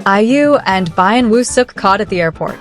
IU and Byeon Woo-seok caught at the airport.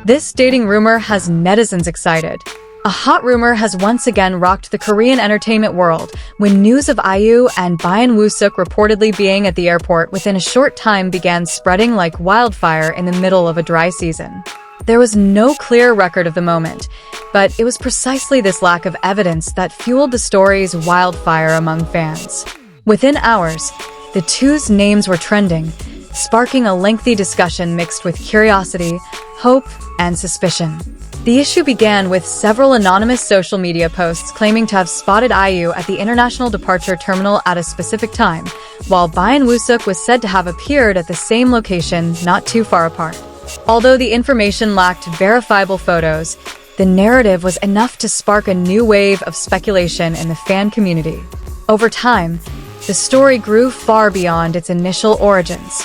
This dating rumor has netizens excited. A hot rumor has once again rocked the Korean entertainment world when news of IU and Byeon Woo-seok reportedly being at the airport within a short time began spreading like wildfire in the middle of a dry season. There was no clear record of the moment, but it was precisely this lack of evidence that fueled the story's wildfire among fans. Within hours, the two's names were trending, sparking a lengthy discussion mixed with curiosity, hope, and suspicion. The issue began with several anonymous social media posts claiming to have spotted IU at the international departure terminal at a specific time, while Byeon Woo-seok was said to have appeared at the same location not too far apart. Although the information lacked verifiable photos, the narrative was enough to spark a new wave of speculation in the fan community. Over time, the story grew far beyond its initial origins.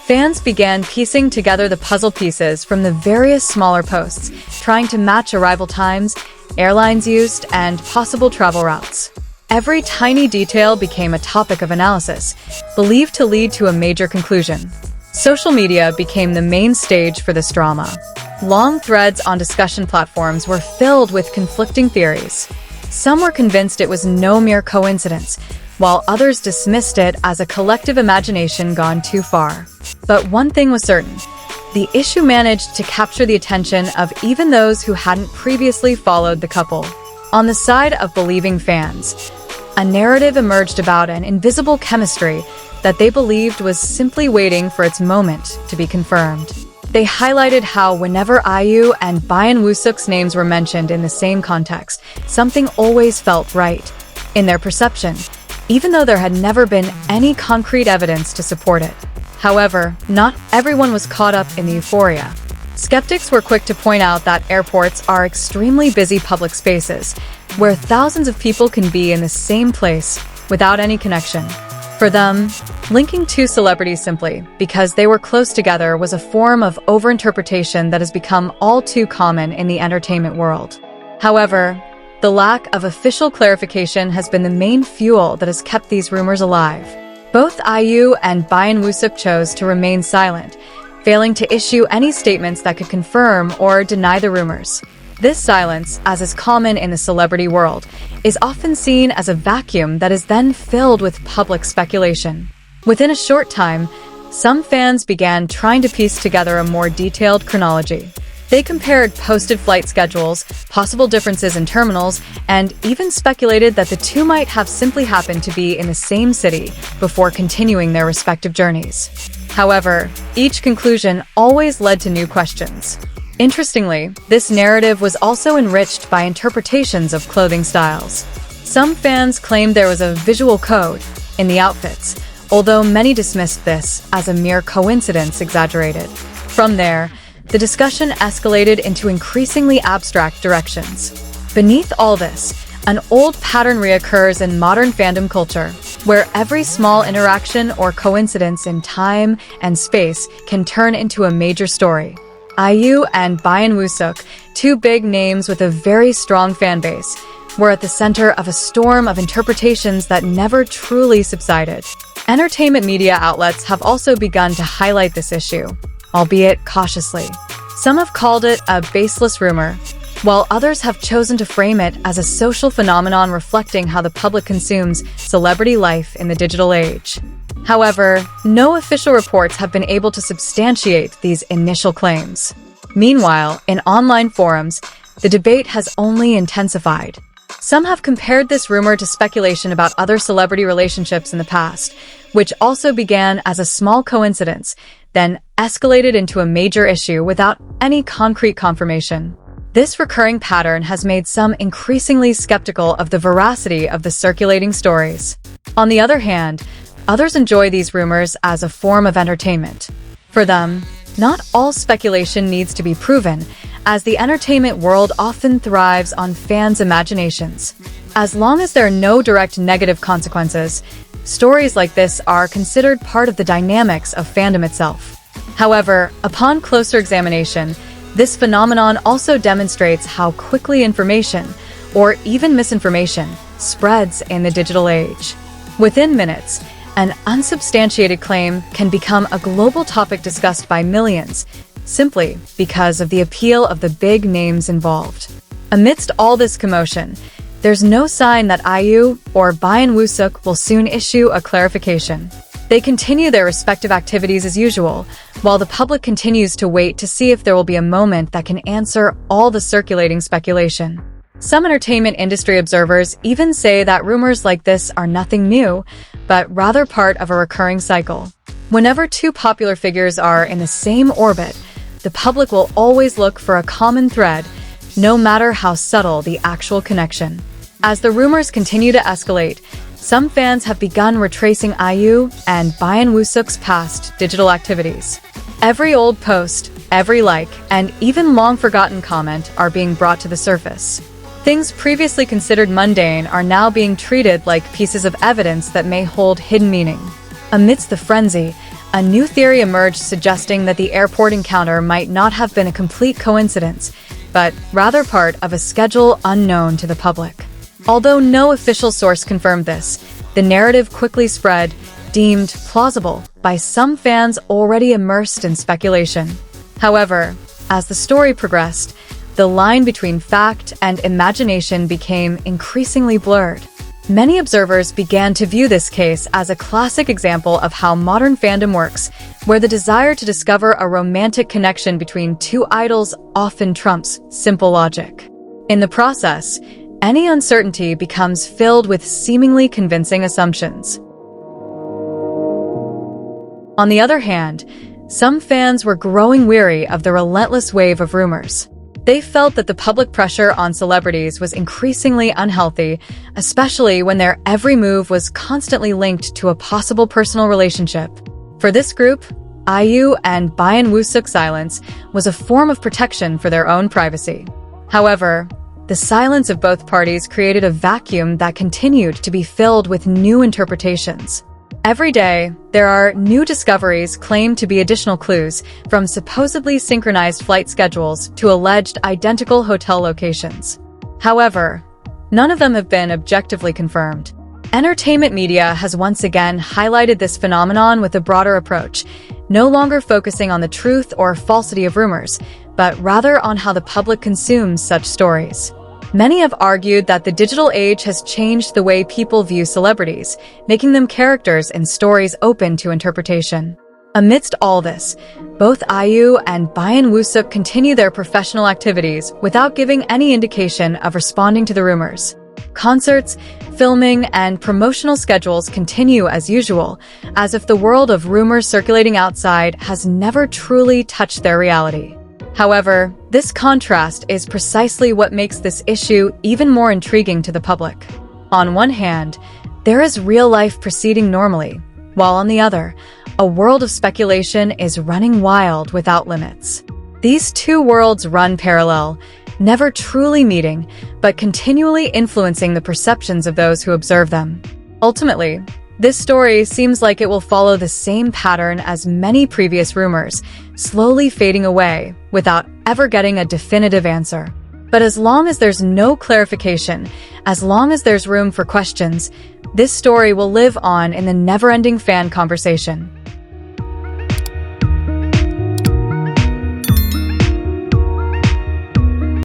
Fans began piecing together the puzzle pieces from the various smaller posts, trying to match arrival times, airlines used, and possible travel routes. Every tiny detail became a topic of analysis, believed to lead to a major conclusion. Social media became the main stage for this drama. Long threads on discussion platforms were filled with conflicting theories. Some were convinced it was no mere coincidence, while others dismissed it as a collective imagination gone too far. But one thing was certain: the issue managed to capture the attention of even those who hadn't previously followed the couple. On the side of believing fans, a narrative emerged about an invisible chemistry that they believed was simply waiting for its moment to be confirmed. They highlighted how whenever IU and Byeon Woo-seok's names were mentioned in the same context, something always felt right. In their perception, even though there had never been any concrete evidence to support it. However, not everyone was caught up in the euphoria. Skeptics were quick to point out that airports are extremely busy public spaces, where thousands of people can be in the same place without any connection. For them, linking two celebrities simply because they were close together was a form of overinterpretation that has become all too common in the entertainment world. However, the lack of official clarification has been the main fuel that has kept these rumors alive. Both IU and Byeon Woo-seok chose to remain silent, failing to issue any statements that could confirm or deny the rumors. This silence, as is common in the celebrity world, is often seen as a vacuum that is then filled with public speculation. Within a short time, some fans began trying to piece together a more detailed chronology. They compared posted flight schedules, possible differences in terminals, and even speculated that the two might have simply happened to be in the same city before continuing their respective journeys. However, each conclusion always led to new questions. Interestingly, this narrative was also enriched by interpretations of clothing styles. Some fans claimed there was a visual code in the outfits, although many dismissed this as a mere coincidence exaggerated. From there, the discussion escalated into increasingly abstract directions. Beneath all this, an old pattern reoccurs in modern fandom culture, where every small interaction or coincidence in time and space can turn into a major story. IU and Byeon Woo-seok, two big names with a very strong fanbase, were at the center of a storm of interpretations that never truly subsided. Entertainment media outlets have also begun to highlight this issue, albeit cautiously. Some have called it a baseless rumor, while others have chosen to frame it as a social phenomenon reflecting how the public consumes celebrity life in the digital age. However, no official reports have been able to substantiate these initial claims. Meanwhile, in online forums, the debate has only intensified. Some have compared this rumor to speculation about other celebrity relationships in the past, which also began as a small coincidence, then escalated into a major issue without any concrete confirmation. This recurring pattern has made some increasingly skeptical of the veracity of the circulating stories. On the other hand, others enjoy these rumors as a form of entertainment. For them, not all speculation needs to be proven, as the entertainment world often thrives on fans' imaginations. As long as there are no direct negative consequences, stories like this are considered part of the dynamics of fandom itself. However, upon closer examination, this phenomenon also demonstrates how quickly information, or even misinformation, spreads in the digital age. Within minutes, An unsubstantiated claim can become a global topic discussed by millions, simply because of the appeal of the big names involved. Amidst all this commotion, there's no sign that IU or Byeon Woo-seok will soon issue a clarification. They continue their respective activities as usual, while the public continues to wait to see if there will be a moment that can answer all the circulating speculation. Some entertainment industry observers even say that rumors like this are nothing new, but rather part of a recurring cycle. Whenever two popular figures are in the same orbit, the public will always look for a common thread, no matter how subtle the actual connection. As the rumors continue to escalate, some fans have begun retracing IU and Byeon Woo-seok's past digital activities. Every old post, every like, and even long-forgotten comment are being brought to the surface. Things previously considered mundane are now being treated like pieces of evidence that may hold hidden meaning. Amidst the frenzy, a new theory emerged suggesting that the airport encounter might not have been a complete coincidence, but rather part of a schedule unknown to the public. Although no official source confirmed this, the narrative quickly spread, deemed plausible by some fans already immersed in speculation. However, as the story progressed, the line between fact and imagination became increasingly blurred. Many observers began to view this case as a classic example of how modern fandom works, where the desire to discover a romantic connection between two idols often trumps simple logic. In the process, any uncertainty becomes filled with seemingly convincing assumptions. On the other hand, some fans were growing weary of the relentless wave of rumors. They felt that the public pressure on celebrities was increasingly unhealthy, especially when their every move was constantly linked to a possible personal relationship. For this group, IU and Byeon Woo-seok's silence was a form of protection for their own privacy. However, the silence of both parties created a vacuum that continued to be filled with new interpretations. Every day, there are new discoveries claimed to be additional clues, from supposedly synchronized flight schedules to alleged identical hotel locations. However, none of them have been objectively confirmed. Entertainment media has once again highlighted this phenomenon with a broader approach, no longer focusing on the truth or falsity of rumors, but rather on how the public consumes such stories. Many have argued that the digital age has changed the way people view celebrities, making them characters in stories open to interpretation. Amidst all this, both IU and Byeon Woo-seok continue their professional activities without giving any indication of responding to the rumors. Concerts, filming, and promotional schedules continue as usual, as if the world of rumors circulating outside has never truly touched their reality. However, this contrast is precisely what makes this issue even more intriguing to the public. On one hand, there is real life proceeding normally, while on the other, a world of speculation is running wild without limits. These two worlds run parallel, never truly meeting, but continually influencing the perceptions of those who observe them. Ultimately, this story seems like it will follow the same pattern as many previous rumors, slowly fading away without ever getting a definitive answer. But as long as there's no clarification, as long as there's room for questions, this story will live on in the never-ending fan conversation.